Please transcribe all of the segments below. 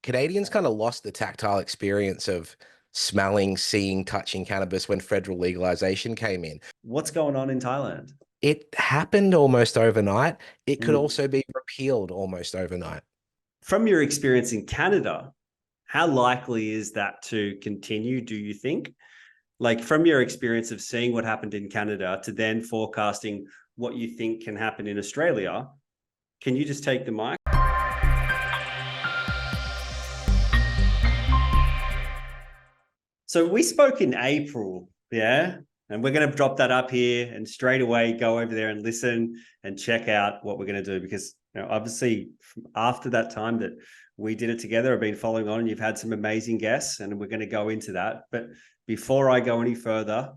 Canadians kind of lost the tactile experience of smelling, seeing, touching cannabis when federal legalization came in. What's going on in Thailand? It happened almost overnight. It could Mm. also be repealed almost overnight. From your experience in Canada, how likely is that to continue, do you think? Like from your experience of seeing what happened in Canada to then forecasting what you think can happen in Australia, can you just take the mic? So we spoke in April, yeah? And we're going to drop that up here and straight away go over there and listen and check out what we're going to do. Because obviously after that time that we did it together, I've been following on and you've had some amazing guests and we're going to go into that. But before I go any further,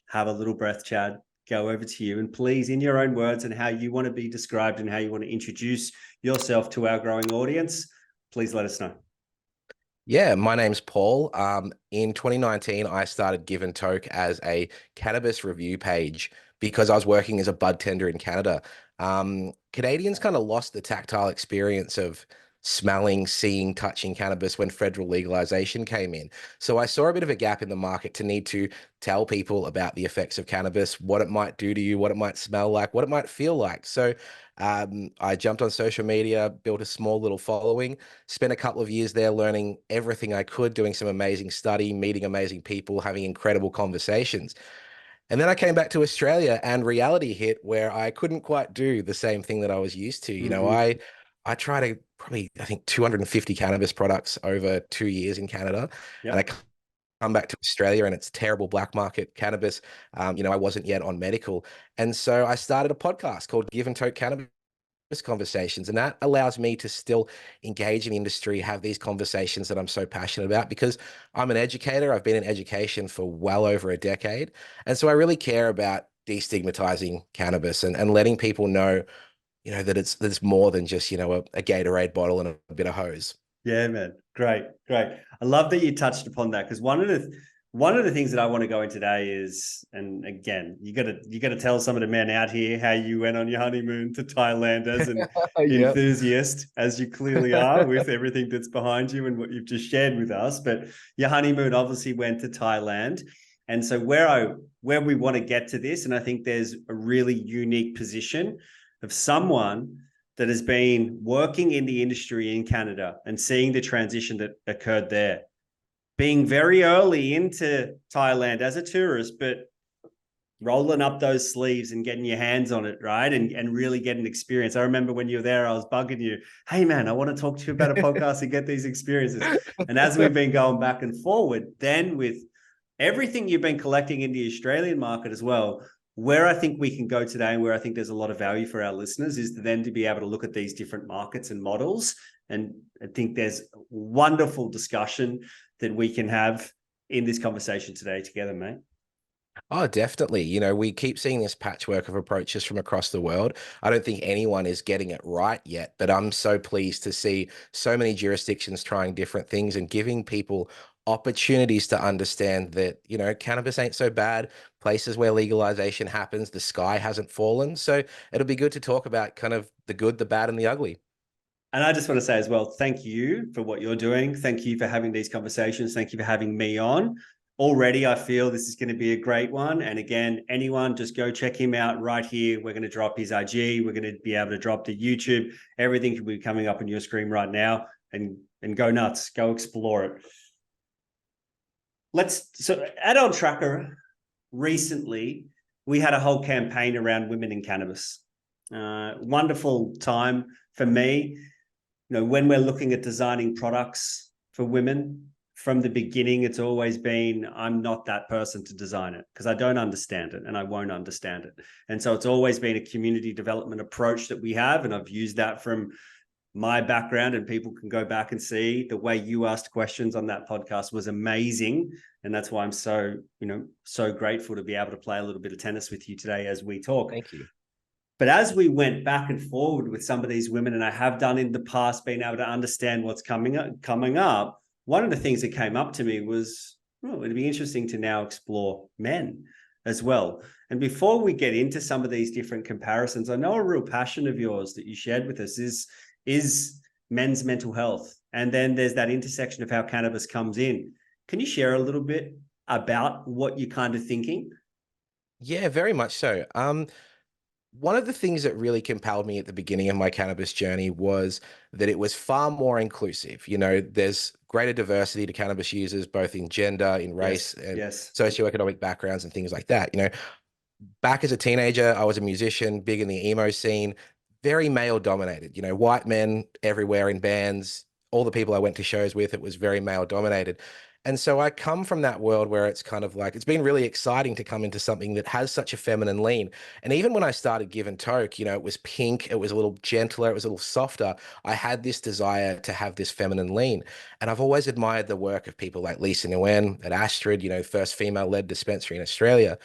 have a little breath, Chad, go over to you. And please, in your own words and how you want to be described and how you want to introduce yourself to our growing audience, please let us know. Yeah, my name's Paul. In 2019, I started Give and Toke as a cannabis review page because I was working as a budtender in Canada. Canadians kind of lost the tactile experience of smelling, seeing, touching cannabis when federal legalization came in. So I saw a bit of a gap in the market to need to tell people about the effects of cannabis, what it might do to you, what it might smell like, what it might feel like. So I jumped on social media, built a small little following, spent a couple of years there learning everything I could, doing some amazing study, meeting amazing people, having incredible conversations. And then I came back to Australia and reality hit where I couldn't quite do the same thing that I was used to. I tried I think 250 cannabis products over 2 years in Canada. Yep. And I come back to Australia and it's terrible black market cannabis. I wasn't yet on medical. And so I started a podcast called Give and Toke Cannabis Conversations, and that allows me to still engage in industry, have these conversations that I'm so passionate about because I'm an educator. I've been in education for well over a decade. And so I really care about destigmatizing cannabis and letting people know, that it's more than just, a Gatorade bottle and a bit of hose. Yeah, man. Great. I love that you touched upon that because one of the things that I want to go in today is, and again, you gotta tell some of the men out here how you went on your honeymoon to Thailand as an Yep. enthusiast, as you clearly are with everything that's behind you and what you've just shared with us. But your honeymoon obviously went to Thailand. And so where we want to get to this, and I think there's a really unique position of someone that has been working in the industry in Canada and seeing the transition that occurred there, being very early into Thailand as a tourist, but rolling up those sleeves and getting your hands on it, right? And really getting experience. I remember when you were there, I was bugging you, hey man, I want to talk to you about a podcast and get these experiences. And as we've been going back and forward, then with everything you've been collecting in the Australian market as well, where I think we can go today and where I think there's a lot of value for our listeners is to be able to look at these different markets and models. And I think there's wonderful discussion that we can have in this conversation today together, mate. Oh, definitely. We keep seeing this patchwork of approaches from across the world. I don't think anyone is getting it right yet, but I'm so pleased to see so many jurisdictions trying different things and giving people opportunities to understand that, cannabis ain't so bad. Places where legalization happens, the sky hasn't fallen. So it'll be good to talk about kind of the good, the bad, and the ugly. And I just want to say as well, thank you for what you're doing. Thank you for having these conversations. Thank you for having me on. Already, I feel this is going to be a great one. And again, anyone, just go check him out right here. We're going to drop his IG. We're going to be able to drop the YouTube. Everything will be coming up on your screen right now. And go nuts. Go explore it. So at On Tracker, recently, we had a whole campaign around women in cannabis. Wonderful time for me. When we're looking at designing products for women, from the beginning, it's always been, I'm not that person to design it because I don't understand it and I won't understand it. And so it's always been a community development approach that we have. And I've used that from my background, and people can go back and see the way you asked questions on that podcast was amazing. And that's why I'm so grateful to be able to play a little bit of tennis with you today as we talk. Thank you. But as we went back and forward with some of these women, and I have done in the past, being able to understand what's coming up, one of the things that came up to me was, it'd be interesting to now explore men as well. And before we get into some of these different comparisons, I know a real passion of yours that you shared with us is men's mental health And then there's that intersection of how cannabis comes in. Can you share a little bit about what you're kind of thinking? Yeah, very much so. One of the things that really compelled me at the beginning of my cannabis journey was that it was far more inclusive. There's greater diversity to cannabis users, both in gender, in race, Yes, and yes. socioeconomic backgrounds and things like that. Back as a teenager, I was a musician, big in the emo scene, very male dominated, white men everywhere in bands, all the people I went to shows with, it was very male dominated. And so I come from that world where it's kind of like, it's been really exciting to come into something that has such a feminine lean. And even when I started Give and Toke, it was pink, it was a little gentler, it was a little softer. I had this desire to have this feminine lean. And I've always admired the work of people like Lisa Nguyen at Astrid, first female-led dispensary in Australia.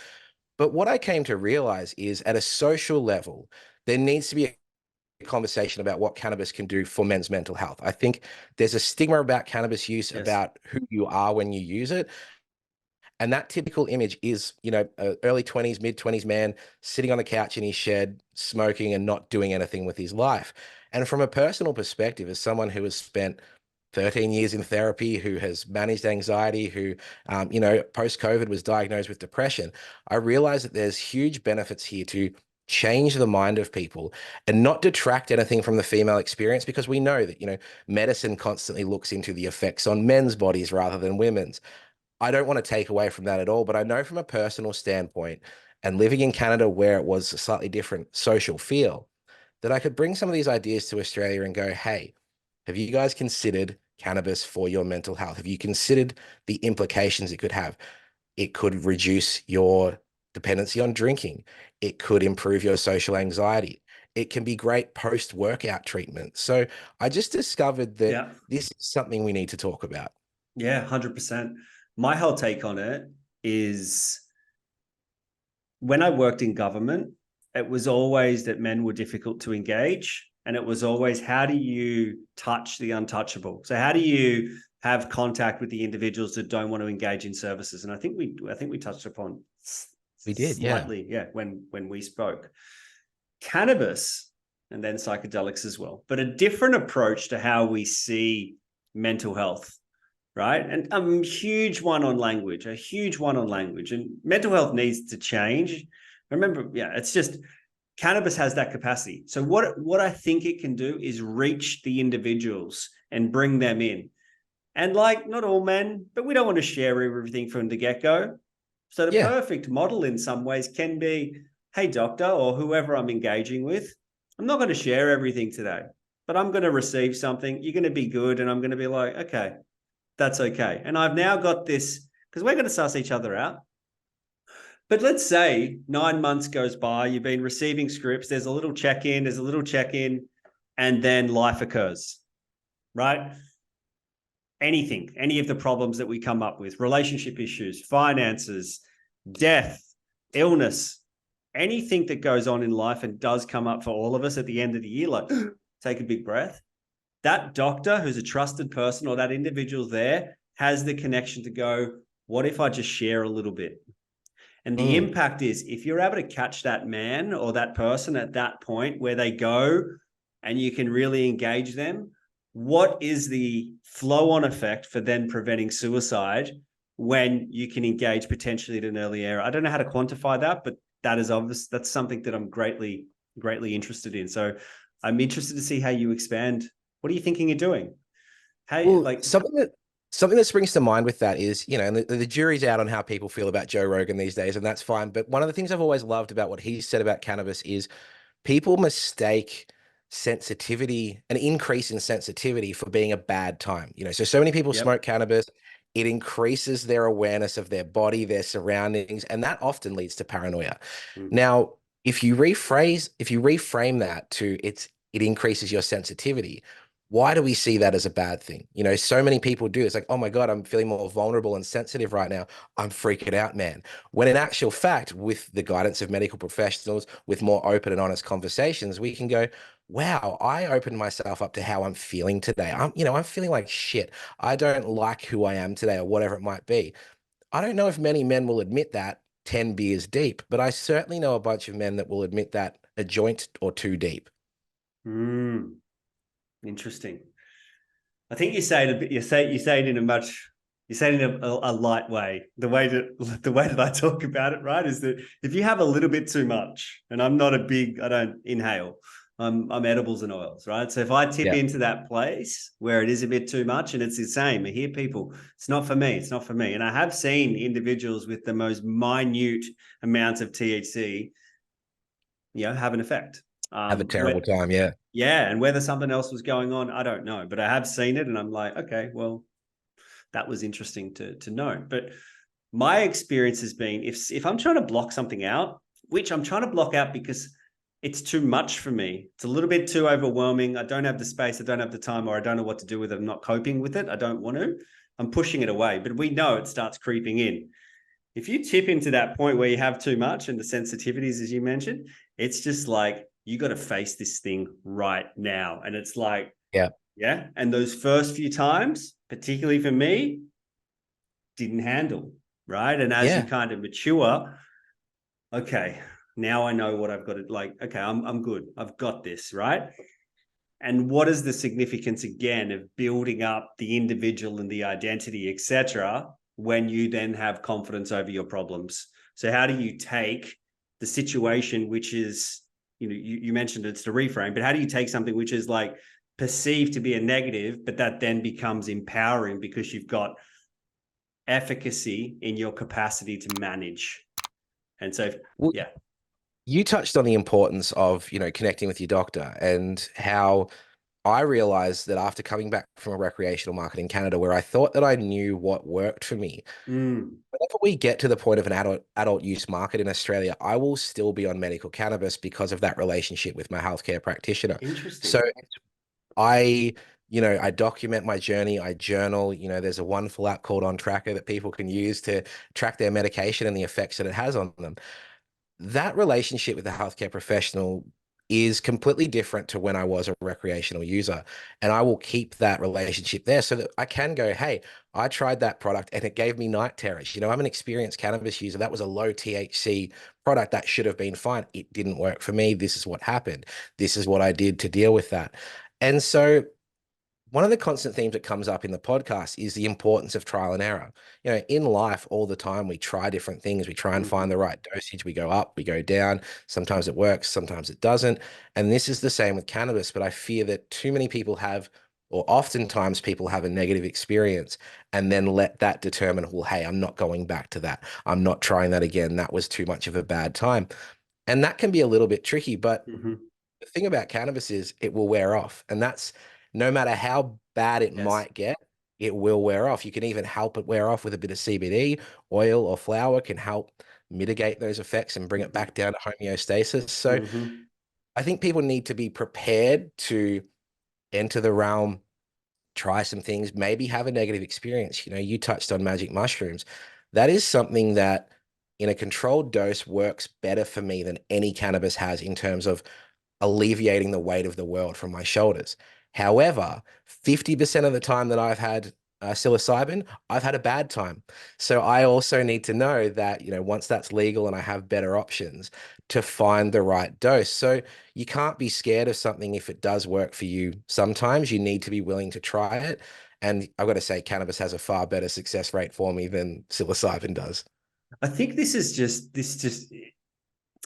But what I came to realize is at a social level, there needs to be a conversation about what cannabis can do for men's mental health. I think there's a stigma about cannabis use, Yes. about who you are when you use it. And that typical image is, early 20s, mid 20s man sitting on the couch in his shed, smoking and not doing anything with his life. And from a personal perspective, as someone who has spent 13 years in therapy, who has managed anxiety, who, post-COVID was diagnosed with depression, I realized that there's huge benefits here to change the mind of people and not detract anything from the female experience, because we know that, medicine constantly looks into the effects on men's bodies rather than women's. I don't want to take away from that at all, but I know from a personal standpoint and living in Canada where it was a slightly different social feel, that I could bring some of these ideas to Australia and go, hey, have you guys considered cannabis for your mental health? Have you considered the implications it could have? It could reduce your dependency on drinking. It could improve your social anxiety. It can be great post-workout treatment. So I just discovered that Yeah. this is something we need to talk about. Yeah, 100%. My whole take on it is when I worked in government, it was always that men were difficult to engage. And it was always, how do you touch the untouchable? So how do you have contact with the individuals that don't want to engage in services? And I think we touched upon We did, yeah. slightly, yeah, when we spoke. Cannabis and then psychedelics as well, but a different approach to how we see mental health, right? And a huge one on language, and mental health needs to change. Remember, yeah, it's just cannabis has that capacity. So what I think it can do is reach the individuals and bring them in. And like, not all men, but we don't want to share everything from the get-go. So the Yeah. perfect model in some ways can be, hey, doctor, or whoever I'm engaging with, I'm not going to share everything today, but I'm going to receive something. You're going to be good. And I'm going to be like, okay, that's okay. And I've now got this, because we're going to suss each other out. But let's say 9 months goes by, you've been receiving scripts, there's a little check-in, and then life occurs, right? Anything, any of the problems that we come up with, relationship issues, finances, death, illness, anything that goes on in life and does come up for all of us at the end of the year, like take a big breath. That doctor who's a trusted person or that individual there has the connection to go, what if I just share a little bit? And the Mm. impact is if you're able to catch that man or that person at that point where they go and you can really engage them, what is the flow-on effect for then preventing suicide when you can engage potentially at an early era? I don't know how to quantify that, but that is obvious. That's something that I'm greatly interested in. So I'm interested to see how you expand. What are you thinking of doing? How, Well, like, something that springs to mind with that is, and the jury's out on how people feel about Joe Rogan these days, and that's fine. But one of the things I've always loved about what he said about cannabis is people mistake sensitivity, an increase in sensitivity for being a bad time. So many people yep. smoke cannabis, it increases their awareness of their body, their surroundings, and that often leads to paranoia. Mm. Now, if you reframe that to it increases your sensitivity, why do we see that as a bad thing? So many people do. It's like, oh my God, I'm feeling more vulnerable and sensitive right now. I'm freaking out, man. When in actual fact, with the guidance of medical professionals, with more open and honest conversations, we can go, wow, I opened myself up to how I'm feeling today. I'm feeling like shit. I don't like who I am today or whatever it might be. I don't know if many men will admit that 10 beers deep, but I certainly know a bunch of men that will admit that a joint or two deep. Mm. Interesting. I think you say it a bit. You say it in a much. You say it in a light way. The way that I talk about it, right, is that if you have a little bit too much, and I'm not a big, I don't inhale. I'm edibles and oils, right? So if I tip Yeah. into that place where it is a bit too much, and it's the same, I hear people, it's not for me, it's not for me. And I have seen individuals with the most minute amounts of THC, have an effect. Have a terrible time. Yeah. Yeah, and whether something else was going on, I don't know, but I have seen it, and I'm like, okay, well, that was interesting to know. But my experience has been if I'm trying to block something out, which I'm trying to block out because it's too much for me, it's a little bit too overwhelming. I don't have the space, I don't have the time, or I don't know what to do with it. I'm not coping with it. I don't want to. I'm pushing it away, but we know it starts creeping in. If you tip into that point where you have too much and the sensitivities, as you mentioned, it's just like, you got to face this thing right now. And it's like, Yeah. yeah. And those first few times, particularly for me, didn't handle, right? And as you Yeah. kind of mature, okay, now I know what I've got to, like, okay, I'm good. I've got this, right? And what is the significance again of building up the individual and the identity, etc., when you then have confidence over your problems? So how do you take the situation, which is, you mentioned it's the reframe, but how do you take something which is like perceived to be a negative, but that then becomes empowering because you've got efficacy in your capacity to manage? And so, Well, yeah. you touched on the importance of, connecting with your doctor and how I realized that after coming back from a recreational market in Canada, where I thought that I knew what worked for me, Mm, whenever we get to the point of an adult use market in Australia, I will still be on medical cannabis because of that relationship with my healthcare practitioner. So interesting. I, I document my journey, I journal, there's a wonderful app called On Tracker that people can use to track their medication and the effects that it has on them. That relationship with the healthcare professional is completely different to when I was a recreational user. And I will keep that relationship there so that I can go, hey, I tried that product and it gave me night terrors. I'm an experienced cannabis user. That was a low THC product that should have been fine. It didn't work for me. This is what happened. This is what I did to deal with that. And so one of the constant themes that comes up in the podcast is the importance of trial and error. In life, all the time, we try different things. We try and find Mm-hmm. the right dosage. We go up, we go down. Sometimes it works, sometimes it doesn't. And this is the same with cannabis. But I fear that too many people have, or oftentimes people have a negative experience and then let that determine, well, hey, I'm not going back to that. I'm not trying that again. That was too much of a bad time. And that can be a little bit tricky. But Mm-hmm. the thing about cannabis is it will wear off. And that's no matter how bad it Yes. might get, it will wear off. You can even help it wear off with a bit of CBD, oil or flower can help mitigate those effects and bring it Mm-hmm. back down to homeostasis. So Mm-hmm. I think people need to be prepared to enter the realm, try some things, maybe have a negative experience. You touched on magic mushrooms. That is something that in a controlled dose works better for me than any cannabis has in terms of alleviating the weight of the world from my shoulders. However, 50% of the time that I've had psilocybin, I've had a bad time. So I also need to know that, once that's legal and I have better options to find the right dose. So you can't be scared of something if it does work for you. Sometimes you need to be willing to try it. And I've got to say, cannabis has a far better success rate for me than psilocybin does. I think this just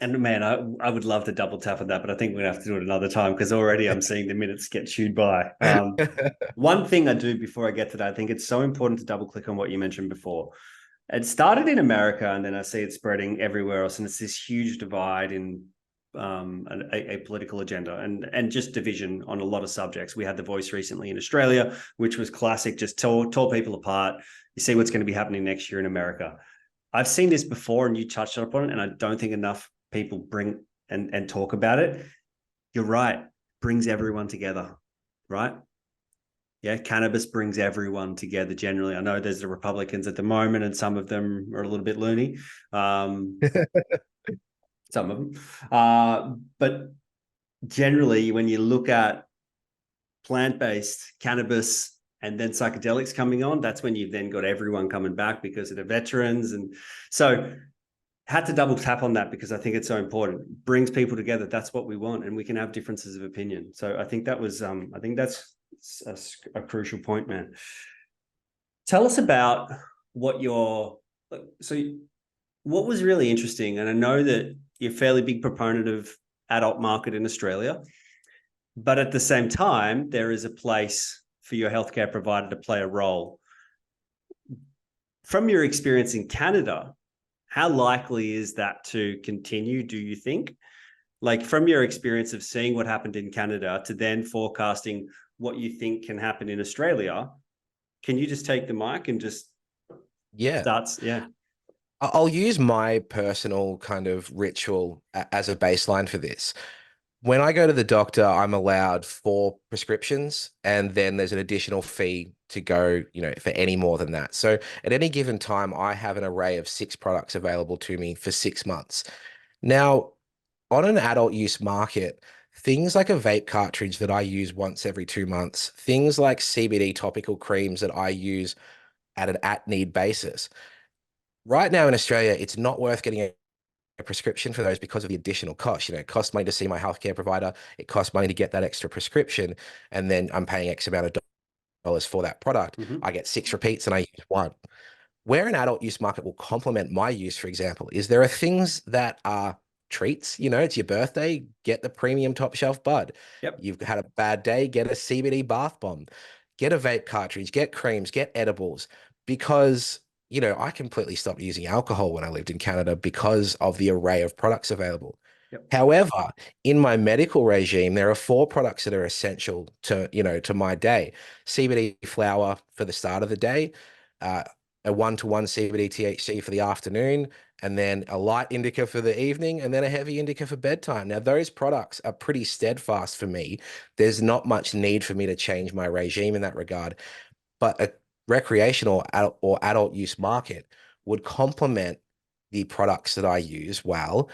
and man, I would love to double tap on that, but I think we're gonna have to do it another time because already I'm seeing the minutes get chewed by. One thing I do before I get to that, I think it's so important to double click on what you mentioned before. It started in America, and then I see it spreading everywhere else, and it's this huge divide in a political agenda and just division on a lot of subjects. We had The Voice recently in Australia, which was classic, just tore people apart. You see what's going to be happening next year in America. I've seen this before, and you touched upon it, and I don't think enough people bring and talk about it. You're right, brings everyone together, right? Yeah, cannabis brings everyone together generally. I know there's the Republicans at the moment, and some of them are a little bit loony. Um, some of them. But generally, when you look at plant-based cannabis and then psychedelics coming on, that's when you've then got everyone coming back because of the veterans. And so had to double tap on that because I think it's so important. It brings people together. That's what we want, and we can have differences of opinion. So I think that was, I think that's a crucial point, man. Tell us about what your, so what was really interesting, and I know that you're a fairly big proponent of adult market in Australia, but at the same time, there is a place for your healthcare provider to play a role. From your experience in Canada, how likely is that to continue, do you think? Like from your experience of seeing what happened in Canada to then forecasting what you think can happen in Australia, can you just take the mic and just Yeah. start? Yeah. I'll use my personal kind of ritual as a baseline for this. When I go to the doctor, I'm allowed 4 prescriptions, and then there's an additional fee to go, for any more than that. So at any given time, I have an array of 6 products available to me for 6 months. Now, on an adult use market, things like a vape cartridge that I use once every 2 months, things like CBD topical creams that I use at an at-need basis. Right now in Australia, it's not worth getting a prescription for those because of the additional cost. It costs money to see my healthcare provider. It costs money to get that extra prescription. And then I'm paying X amount of dollars for that product. Mm-hmm. I get 6 repeats and I use one. Where an adult use market will complement my use, for example, is there are things that are treats. It's your birthday, get the premium top shelf bud. Yep. You've had a bad day, get a CBD bath bomb, get a vape cartridge, get creams, get edibles. Because, I completely stopped using alcohol when I lived in Canada because of the array of products available. Yep. However, in my medical regime, there are 4 products that are essential to my day. CBD flower for the start of the day, uh, a 1-to-1 CBD THC for the afternoon, and then a light indica for the evening, and then a heavy indica for bedtime. Now, those products are pretty steadfast for me. There's not much need for me to change my regime in that regard. But a recreational or adult use market would complement the products that I use well.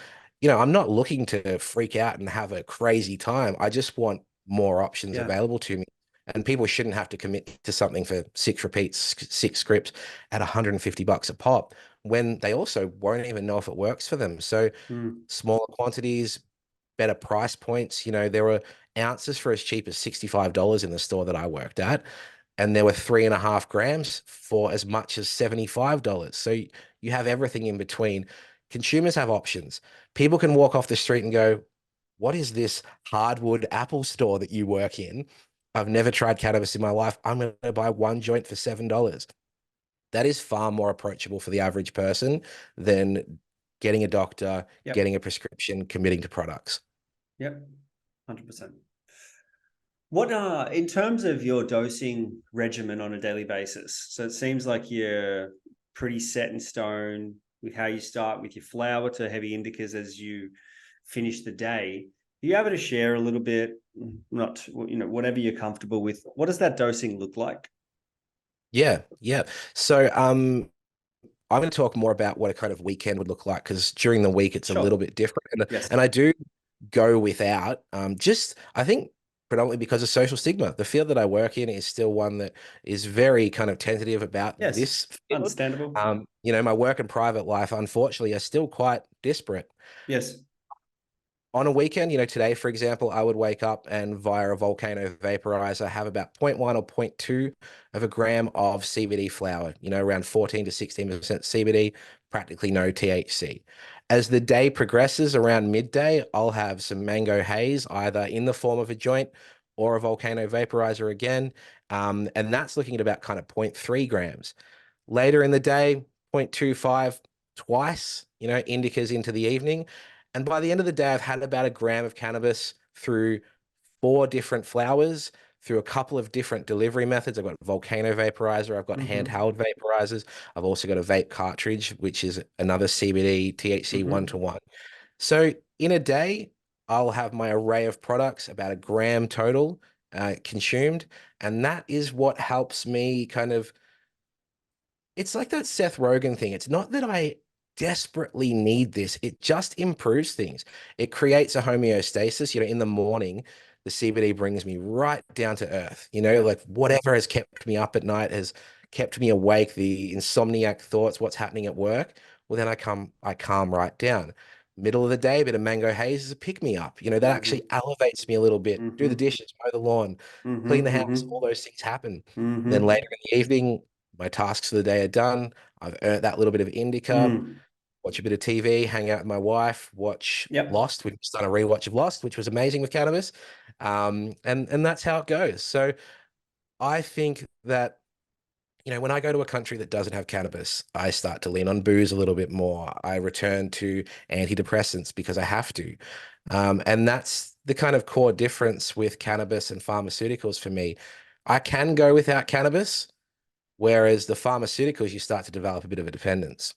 I'm not looking to freak out and have a crazy time. I just want more options Yeah. available to me. And people shouldn't have to commit to something for 6 repeats, 6 scripts at $150 a pop when they also won't even know if it works for them. So smaller quantities, better price points. There were ounces for as cheap as $65 in the store that I worked at, and there were 3.5 grams for as much as $75. So you have everything in between. Consumers have options. People can walk off the street and go, what is this hardwood Apple store that you work in? I've never tried cannabis in my life. I'm going to buy one joint for $7. That is far more approachable for the average person than getting a doctor, Yep. getting a prescription, committing to products. Yep. 100%. What in terms of your dosing regimen on a daily basis? So it seems like you're pretty set in stone with how you start with your flower to heavy indicas as you finish the day. Are you able to share a little bit, not, whatever you're comfortable with? What does that dosing look like? Yeah, yeah. So I'm going to talk more about what a kind of weekend would look like because during the week it's a little Sure. bit different. Yes. And I do go without, I think predominantly because of social stigma. The field that I work in is still one that is very kind of tentative about Yes. this field. Understandable. My work and private life, unfortunately, are still quite disparate. Yes. On a weekend, today, for example, I would wake up and via a volcano vaporizer have about 0.1 or 0.2 of a gram of CBD flower, around 14 to 16% CBD, practically no THC. As the day progresses around midday, I'll have some mango haze, either in the form of a joint or a volcano vaporizer again. And that's looking at about kind of 0.3 grams. Later in the day, 0.25 twice, indicas into the evening. And by the end of the day, I've had about a gram of cannabis through 4 different flowers, through a couple of different delivery methods. I've got volcano vaporizer, I've got handheld vaporizers. I've also got a vape cartridge, which is another CBD THC 1-to-1. So in a day, I'll have my array of products, about a gram total consumed. And that is what helps me kind of, it's like that Seth Rogen thing. It's not that I desperately need this. It just improves things. It creates a homeostasis. In the morning, the CBD brings me right down to earth. Like whatever has kept me up at night has kept me awake, the insomniac thoughts, what's happening at work. well, then I calm right down. Middle of the day, a bit of mango haze is a pick me up. You know, that Mm-hmm. actually elevates me a little bit. Do the Mm-hmm. dishes, mow the lawn, clean the Mm-hmm. house, all Mm-hmm. those things happen. Then Mm-hmm. later in the evening, my tasks for the day are done. I've earned that little bit of indica, Mm. watch a bit of TV, hang out with my wife, watch Yep. Lost. We've just done a rewatch of Lost, which was amazing with cannabis. And that's how it goes. So I think that, you know, when I go to a country that doesn't have cannabis, I start to lean on booze a little bit more. I return to antidepressants because I have to. And that's the kind of core difference with cannabis and pharmaceuticals for me. I can go without cannabis, whereas the pharmaceuticals, you start to develop a bit of a dependence.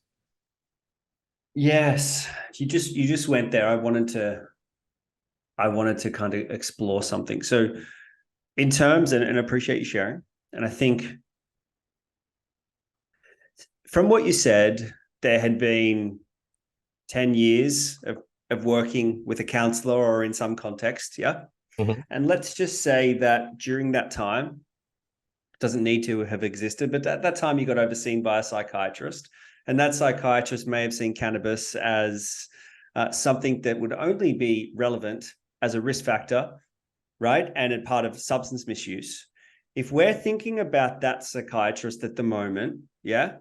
Yes. You just went there. I wanted to kind of explore something. So in terms, and appreciate you sharing. And I think from what you said, there had been 10 years of working with a counselor or in some context. Yeah. Mhm. And let's just say that during that time, doesn't need to have existed, but at that time you got overseen by a psychiatrist. And that psychiatrist may have seen cannabis as something that would only be relevant as a risk factor, right? And a part of substance misuse. If we're thinking about that psychiatrist at the moment, yeah,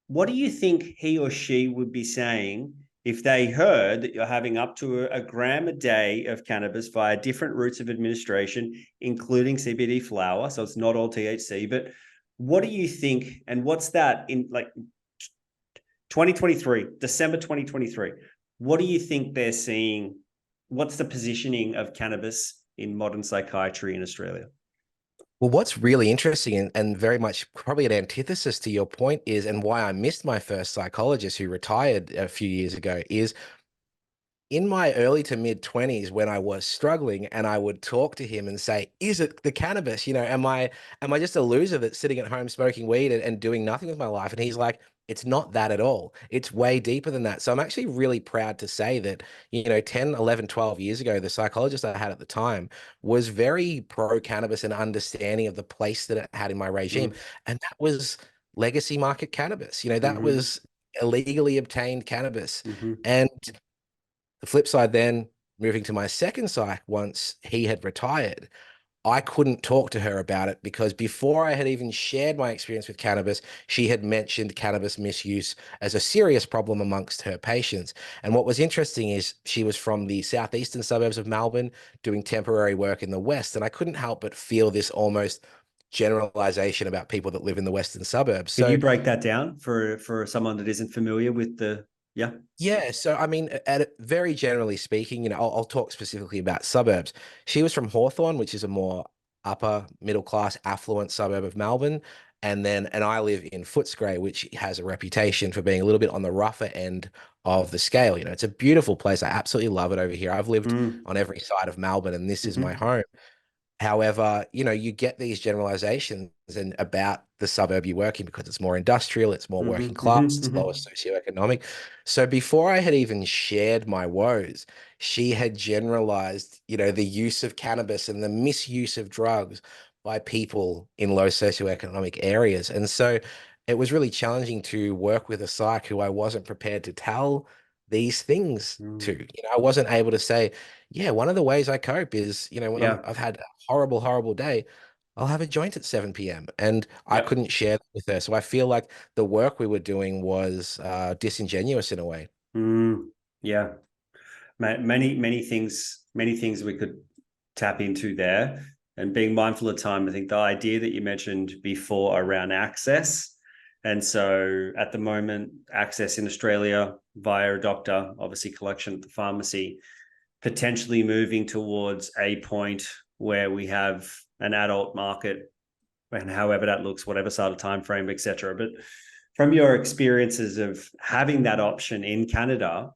what do you think he or she would be saying if they heard that you're having up to a gram a day of cannabis via different routes of administration, including CBD flower? So it's not all THC, but what do you think? And what's that in like 2023, December 2023? What do you think they're seeing? What's the positioning of cannabis in modern psychiatry in Australia? Well, what's really interesting and very much probably an antithesis to your point is, and why I missed my first psychologist who retired a few years ago, is in my early to mid 20s when I was struggling and I would talk to him and say, is it the cannabis? You know, am I just a loser that's sitting at home smoking weed and doing nothing with my life? And he's like, it's not that at all. It's way deeper than that. So I'm actually really proud to say that, you know, 10, 11, 12 years ago, the psychologist I had at the time was very pro cannabis and understanding of the place that it had in my regime. Mm, And that was legacy market cannabis. You know, that mm-hmm, was illegally obtained cannabis. mm-hmm. And the flip side, then moving to my second psych, once he had retired, I couldn't talk to her about it because before I had even shared my experience with cannabis, she had mentioned cannabis misuse as a serious problem amongst her patients. And what was interesting is she was from the southeastern suburbs of Melbourne doing temporary work in the West. And I couldn't help but feel this almost generalization about people that live in the Western suburbs. Can So you break that down for someone that isn't familiar with the yeah? yeah, so I mean, very generally speaking, you know, I'll talk specifically about suburbs. She was from Hawthorn, which is a more upper middle class, affluent suburb of Melbourne, and I live in Footscray, which has a reputation for being a little bit on the rougher end of the scale. You know, it's a beautiful place. I absolutely love it over here. I've lived Mm, on every side of Melbourne, and this is my mm-hmm, home. However, you know, you get these generalizations and about the suburb you work in because it's more industrial, it's more mm-hmm, working class, mm-hmm, it's mm-hmm. lower socioeconomic. So before I had even shared my woes, she had generalized, you know, the use of cannabis and the misuse of drugs by people in low socioeconomic areas. And so it was really challenging to work with a psych who I wasn't prepared to tell these things to. Mm. You know, I wasn't able to say, yeah, one of the ways I cope is, you know, when Yeah, I've had a horrible, horrible day, I'll have a joint at 7 p.m. And I yep. couldn't share that with her. So I feel like the work we were doing was disingenuous in a way. Mm, yeah. Many things we could tap into there. And being mindful of time, I think the idea that you mentioned before around access. And so at the moment, access in Australia via a doctor, obviously collection at the pharmacy, potentially moving towards a point where we have an adult market, and however that looks, whatever sort of time frame, etc. But from your experiences of having that option in Canada,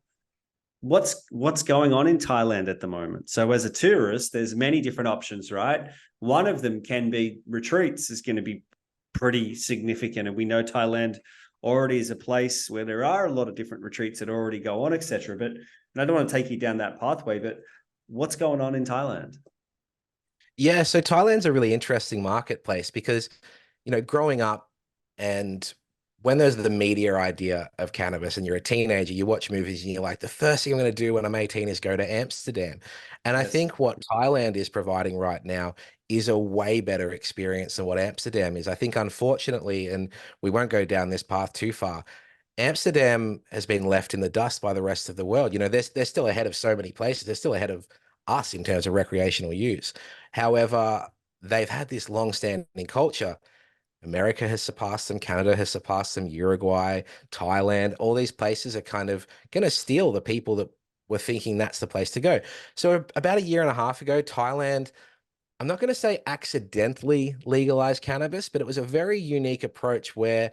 what's going on in Thailand at the moment? So as a tourist, there's many different options, right? One of them can be retreats is going to be pretty significant, and we know Thailand already is a place where there are a lot of different retreats that already go on, etc. But and I don't want to take you down that pathway, but what's going on in Thailand? Yeah, so Thailand's a really interesting marketplace because, you know, growing up and when there's the media idea of cannabis and you're a teenager, you watch movies and you're like, the first thing I'm going to do when I'm 18 is go to Amsterdam. And I Yes. think what Thailand is providing right now is a way better experience than what Amsterdam is. I think, unfortunately, and we won't go down this path too far, Amsterdam has been left in the dust by the rest of the world. They're still ahead of so many places. They're still ahead of us in terms of recreational use. However, they've had this long-standing culture. America has surpassed them, Canada has surpassed them, Uruguay, Thailand, all these places are kind of going to steal the people that were thinking that's the place to go. So about a year and a half ago, Thailand, I'm not going to say accidentally legalized cannabis, but it was a very unique approach where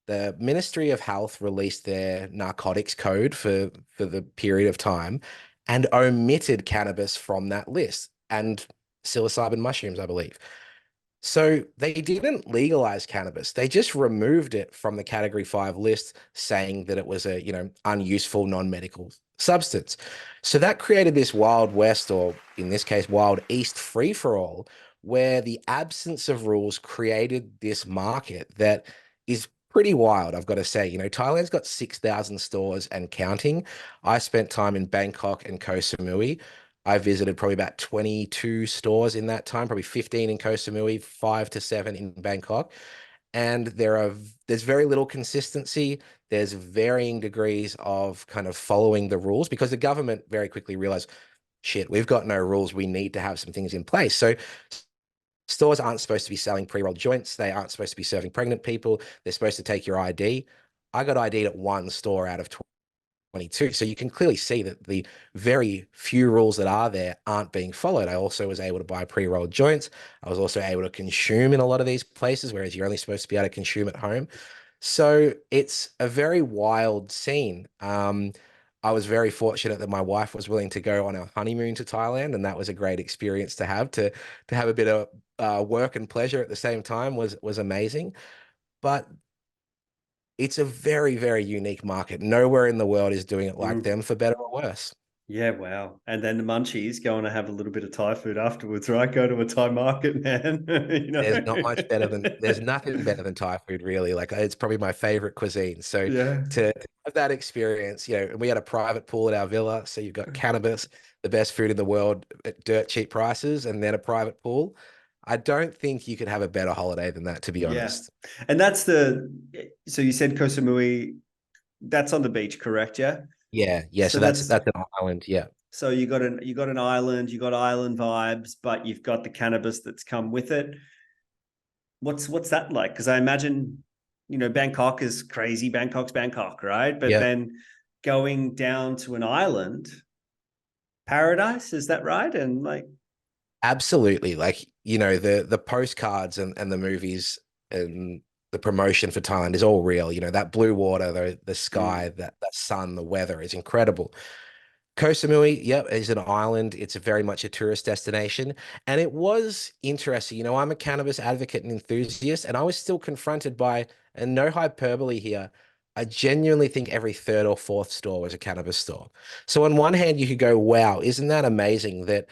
the Ministry of Health released their narcotics code for the period of time and omitted cannabis from that list and psilocybin mushrooms, I believe. So they didn't legalize cannabis. They just removed it from the category 5 list, saying that it was a, unuseful non-medical substance. So that created this Wild West, or in this case, Wild East free-for-all, where the absence of rules created this market that is pretty wild, I've got to say. Thailand's got 6,000 stores and counting. I spent time in Bangkok and Koh Samui. I visited probably about 22 stores in that time, probably 15 in Koh Samui, 5 to 7 in Bangkok. And there's very little consistency. There's varying degrees of kind of following the rules because the government very quickly realized, shit, we've got no rules. We need to have some things in place. So stores aren't supposed to be selling pre-rolled joints. They aren't supposed to be serving pregnant people. They're supposed to take your ID. I got ID'd at one store out of 22. So you can clearly see that the very few rules that are there aren't being followed. I also was able to buy pre-rolled joints. I was also able to consume in a lot of these places, whereas you're only supposed to be able to consume at home. So it's a very wild scene. I was very fortunate that my wife was willing to go on our honeymoon to Thailand, and that was a great experience to have a bit of work and pleasure at the same time was amazing. But it's a very, very unique market. Nowhere in the world is doing it like them, for better or worse. Yeah, wow. And then the munchies, going to have a little bit of Thai food afterwards, right? Go to a Thai market, man. There's nothing better than Thai food, really. Like, it's probably my favorite cuisine. So Yeah. to have that experience, we had a private pool at our villa. So you've got cannabis, the best food in the world at dirt cheap prices, and then a private pool. I don't think you could have a better holiday than that, to be Yeah. honest. And so you said Koh Samui, that's on the beach, correct? Yeah. Yeah, yeah. So So that's that's that's an island. Yeah. so you got an island, you got island vibes, but you've got the cannabis that's come with it. What's that like? Because I imagine, Bangkok is crazy. Bangkok's Bangkok, right? But Yeah. then going down to an island, paradise, is that right? And like, Absolutely. Like, the postcards and the movies and the promotion for Thailand is all real. That blue water, the sky, that sun, the weather is incredible. Koh Samui, yep, is an island. It's very much a tourist destination. And it was interesting. I'm a cannabis advocate and enthusiast, and I was still confronted by, and no hyperbole here, I genuinely think every third or fourth store was a cannabis store. So on one hand, you could go, wow, isn't that amazing that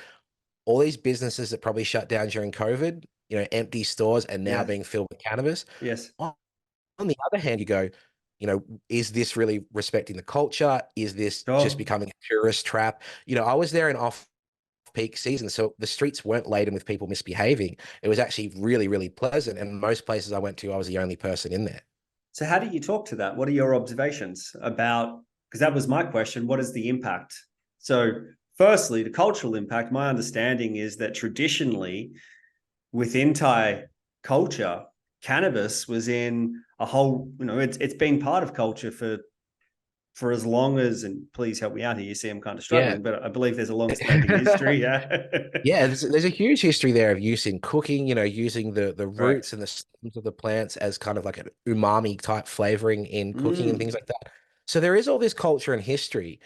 all these businesses that probably shut down during COVID, empty stores and now yeah, being filled with cannabis. yes. On the other hand, you go, is this really respecting the culture? Is this just Oh, becoming a tourist trap? I was there in off-peak season, so the streets weren't laden with people misbehaving. It was actually really, really pleasant. And most places I went to, I was the only person in there. so how do you talk to that? What are your observations about? Because that was my question. What is the impact? So, firstly, the cultural impact. My understanding is that traditionally, within Thai culture, cannabis was in a whole. It's been part of culture for as long as. And please help me out here. You see, I'm kind of Yeah. struggling, but I believe there's a long-standing history. Yeah. Yeah, there's a huge history there of use in cooking, using the roots Correct. and the stems of the plants as kind of like an umami type flavoring in cooking and things Mm. like that. So there is all this culture and history.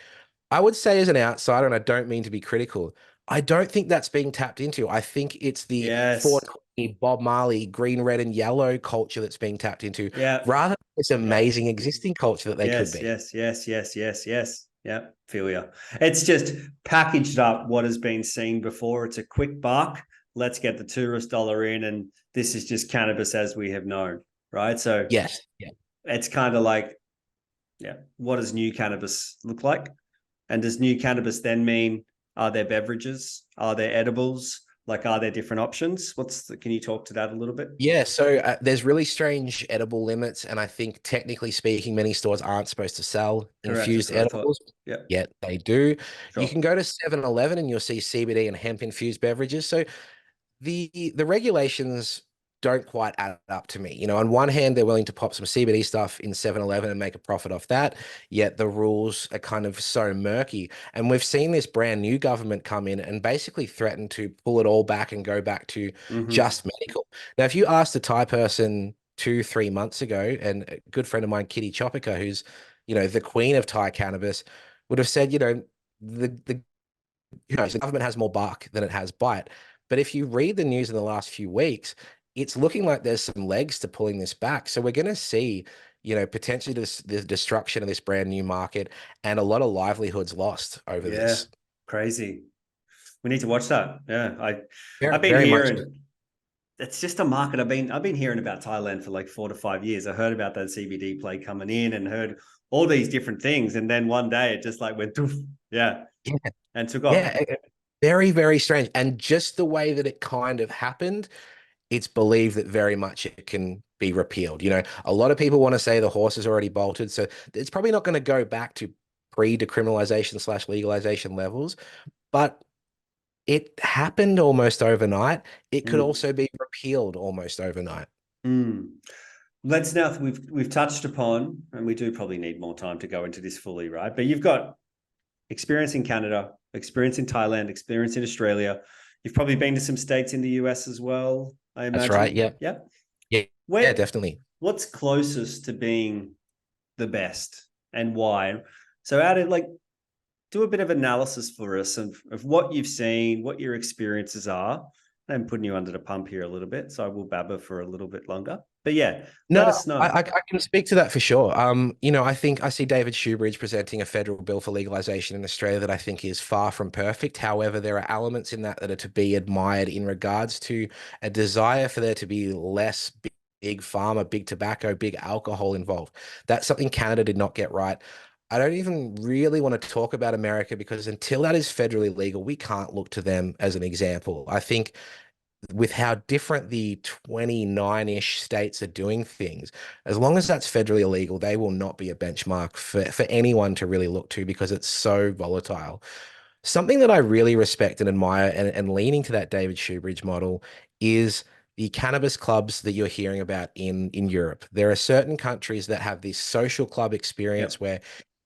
I would say as an outsider, and I don't mean to be critical, I don't think that's being tapped into. I think it's the Yes. 420 Bob Marley, green, red, and yellow culture that's being tapped into, Yeah. rather than this Yeah. amazing existing culture that they could Yes, be. yes, yes, yes, yes, yes. Yeah, feel you. It's just packaged up what has been seen before. It's a quick buck. Let's get the tourist dollar in, and this is just cannabis as we have known, right? So Yes. Yeah. it's kind of like, yeah, what does new cannabis look like? And does new cannabis then mean, are there beverages? Are there edibles? Like, are there different options? Can you talk to that a little bit? Yeah, so there's really strange edible limits, and I think technically speaking, many stores aren't supposed to sell Correct. That's infused what I thought. edibles, Yeah, yet they do. You sure. can go to 7-Eleven and you'll see CBD and hemp infused beverages. So the regulations don't quite add up to me. On one hand, they're willing to pop some CBD stuff in 7-Eleven and make a profit off that, yet the rules are kind of so murky. And we've seen this brand new government come in and basically threaten to pull it all back and go back to Mm-hmm. just medical. Now, if you asked a Thai person 2, 3 months ago, and a good friend of mine, Kitty Chopika, who's, the queen of Thai cannabis, would have said, the government has more bark than it has bite. But if you read the news in the last few weeks, it's looking like there's some legs to pulling this back. So we're going to see, potentially the destruction of this brand new market and a lot of livelihoods lost over Yeah, this. crazy. We need to watch that. Yeah, Very, I've been very much so. hearing it's just a market. I've been hearing about Thailand for like 4 to 5 years. I heard about that CBD play coming in and heard all these different things, and then one day it just like went, doof, yeah, Yeah, and took off. yeah, very, very strange. And just the way that it kind of happened, it's believed that very much it can be repealed. A lot of people want to say the horse has already bolted, so it's probably not going to go back to pre-decriminalization / legalization levels, but it happened almost overnight. It could Mm. also be repealed almost overnight. Mm. Let's now we've touched upon, and we do probably need more time to go into this fully, right? But you've got experience in Canada, experience in Thailand, experience in Australia. You've probably been to some states in the US as well, I That's right. imagine. Yeah. Yeah. Yeah. Yeah, Where definitely. what's closest to being the best and why? So out of like do a bit of analysis for us of what you've seen, what your experiences are. I'm putting you under the pump here a little bit, so I will babber for a little bit longer. But yeah, No, let us know. I can speak to that for sure. I think I see David Shoebridge presenting a federal bill for legalization in Australia that I think is far from perfect. However, there are elements in that are to be admired in regards to a desire for there to be less big pharma, big tobacco, big alcohol involved. That's something Canada did not get right. I don't even really want to talk about America because until that is federally legal, we can't look to them as an example. I think with how different the 29-ish states are doing things, as long as that's federally illegal, they will not be a benchmark for anyone to really look to because it's so volatile. Something that I really respect and admire and leaning to that David Shoebridge model is the cannabis clubs that you're hearing about in Europe. There are certain countries that have this social club experience Yep. where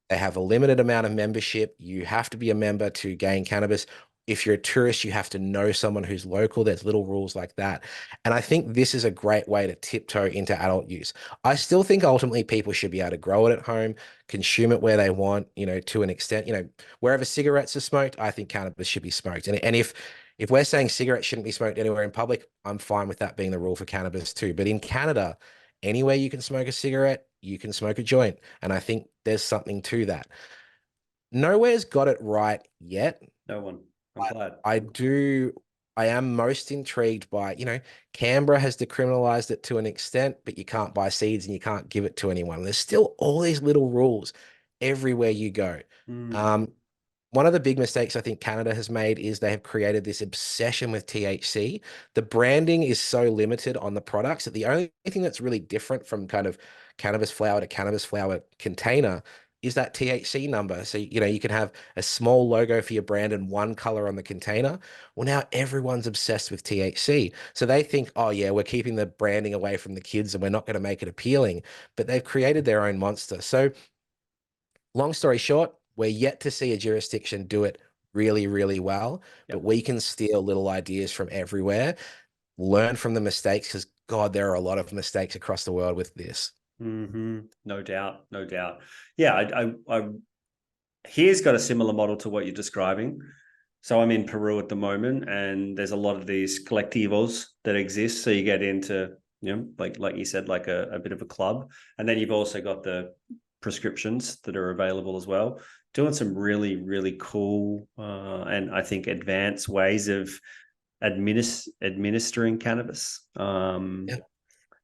they have a limited amount of membership. You have to be a member to gain cannabis. If you're a tourist, you have to know someone who's local. There's little rules like that. And I think this is a great way to tiptoe into adult use. I still think ultimately people should be able to grow it at home, consume it where they want, to an extent, wherever cigarettes are smoked, I think cannabis should be smoked. And if we're saying cigarettes shouldn't be smoked anywhere in public, I'm fine with that being the rule for cannabis too. But in Canada, anywhere you can smoke a cigarette, you can smoke a joint. And I think there's something to that. Nowhere's got it right yet. No one. I'm glad. I do, I am most intrigued by, Canberra has decriminalized it to an extent, but you can't buy seeds and you can't give it to anyone. There's still all these little rules everywhere you go. Mm. Um, one of the big mistakes I think Canada has made is they have created this obsession with THC. The branding is so limited on the products that the only thing that's really different from kind of cannabis flower to cannabis flower container is that THC number. So, you can have a small logo for your brand and one color on the container. Well, now everyone's obsessed with THC. So they think, oh, yeah, we're keeping the branding away from the kids and we're not going to make it appealing. But they've created their own monster. So, long story short, we're yet to see a jurisdiction do it really, really well, but Yep. we can steal little ideas from everywhere, learn from the mistakes, because God, there are a lot of mistakes across the world with this. Mm-hmm. No doubt. No doubt. Yeah. I here's got a similar model to what you're describing. So I'm in Peru at the moment, and there's a lot of these collectivos that exist. So you get into, like you said, like a bit of a club, and then you've also got the prescriptions that are available as well. Doing some really, really cool and I think advanced ways of administering cannabis. Yeah.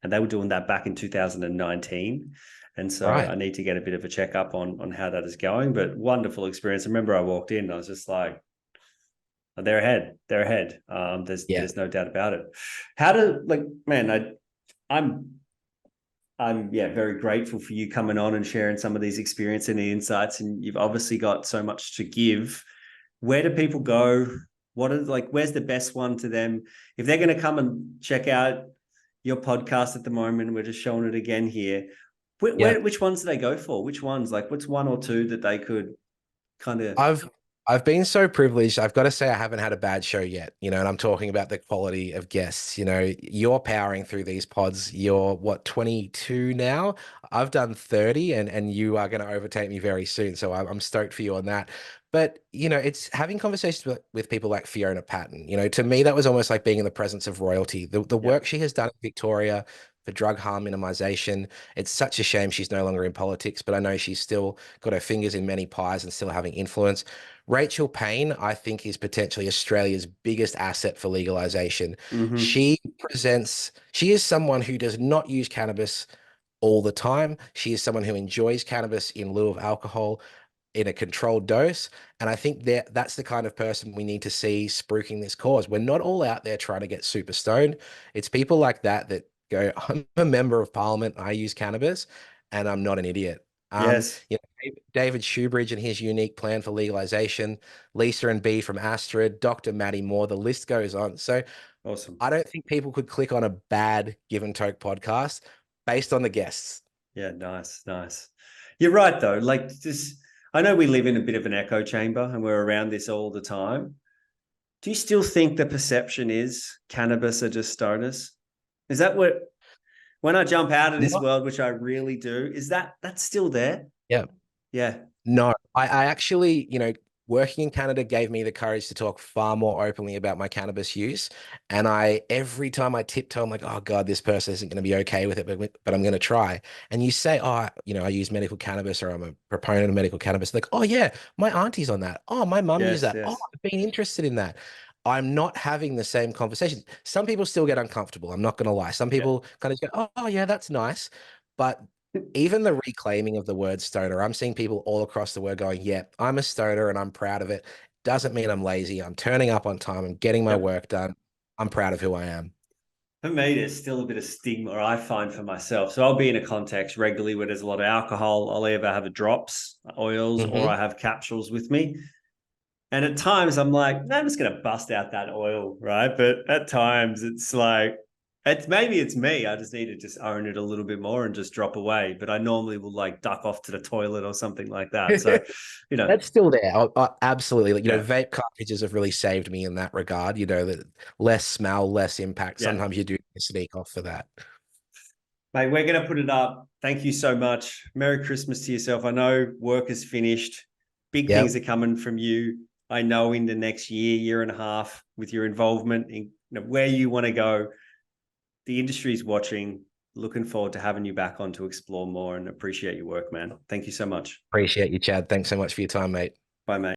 and they were doing that back in 2019. And so Right. I need to get a bit of a checkup on how that is going. But wonderful experience. I remember I walked in, I was just like, they're ahead. They're ahead. Yeah. There's no doubt about it. How do man? I'm very grateful for you coming on and sharing some of these experiences and the insights. And you've obviously got so much to give. Where do people go? Where's the best one to them? If they're going to come and check out your podcast at the moment, we're just showing it again here. Which ones do they go for? Which ones? Like, what's one or two that they could kind of? I've been so privileged. I've got to say I haven't had a bad show yet, and I'm talking about the quality of guests. You're powering through these pods. You're what, 22 now? I've done 30 and you are going to overtake me very soon. So I'm stoked for you on that. But, it's having conversations with people like Fiona Patton. To me, that was almost like being in the presence of royalty. The work she has done in Victoria for drug harm minimization. It's such a shame she's no longer in politics, but I know she's still got her fingers in many pies and still having influence. Rachel Payne, I think, is potentially Australia's biggest asset for legalization. Mm-hmm. She is someone who does not use cannabis all the time. She is someone who enjoys cannabis in lieu of alcohol in a controlled dose. And I think that's the kind of person we need to see spruiking this cause. We're not all out there trying to get super stoned. It's people like that go, I'm a member of parliament, I use cannabis, and I'm not an idiot. Yes. David Shoebridge and his unique plan for legalization, Lisa and B from Astrid, Dr. Maddie Moore, the list goes on. So Awesome. I don't think people could click on a bad Give and Toke podcast based on the guests. Yeah, nice. You're right though. I know we live in a bit of an echo chamber and we're around this all the time. Do you still think the perception is cannabis are just stoners? Is that when I jump out of this world, which I really do, that's still there? Yeah. Yeah. No, I actually, working in Canada gave me the courage to talk far more openly about my cannabis use. And every time I tiptoe, I'm like, oh God, this person isn't going to be okay with it, but I'm going to try. And you say, oh, I use medical cannabis or I'm a proponent of medical cannabis. Like, oh yeah, my auntie's on that. Oh, my mum used Yes, that. Oh, yes. I've been interested in that. I'm not having the same conversation. Some people still get uncomfortable. I'm not going to lie. Some Yeah. people kind of go, oh yeah, that's nice. But even the reclaiming of the word stoner, I'm seeing people all across the world going, yeah, I'm a stoner and I'm proud of it. Doesn't mean I'm lazy. I'm turning up on time. I'm getting my Yep. work done. I'm proud of who I am. For me, there's still a bit of stigma I find for myself. So I'll be in a context regularly where there's a lot of alcohol. I'll either have a drops, oils, or Hmm. I have capsules with me. And at times I'm like, no, I'm just going to bust out that oil, right? But at times it's like, maybe it's me. I just need to just own it a little bit more and just drop away. But I normally will like duck off to the toilet or something like that. So, That's still there. Absolutely. Like, yeah, vape cartridges have really saved me in that regard. That less smell, less impact. yeah. Sometimes you do sneak off for that. Mate, we're going to put it up. Thank you so much. Merry Christmas to yourself. I know work is finished. Big things Yep. are coming from you. I know in the next year and a half with your involvement in where you want to go, the industry is watching. Looking forward to having you back on to explore more and appreciate your work, man. Thank you so much. Appreciate you, Chad. Thanks so much for your time, mate. Bye, mate.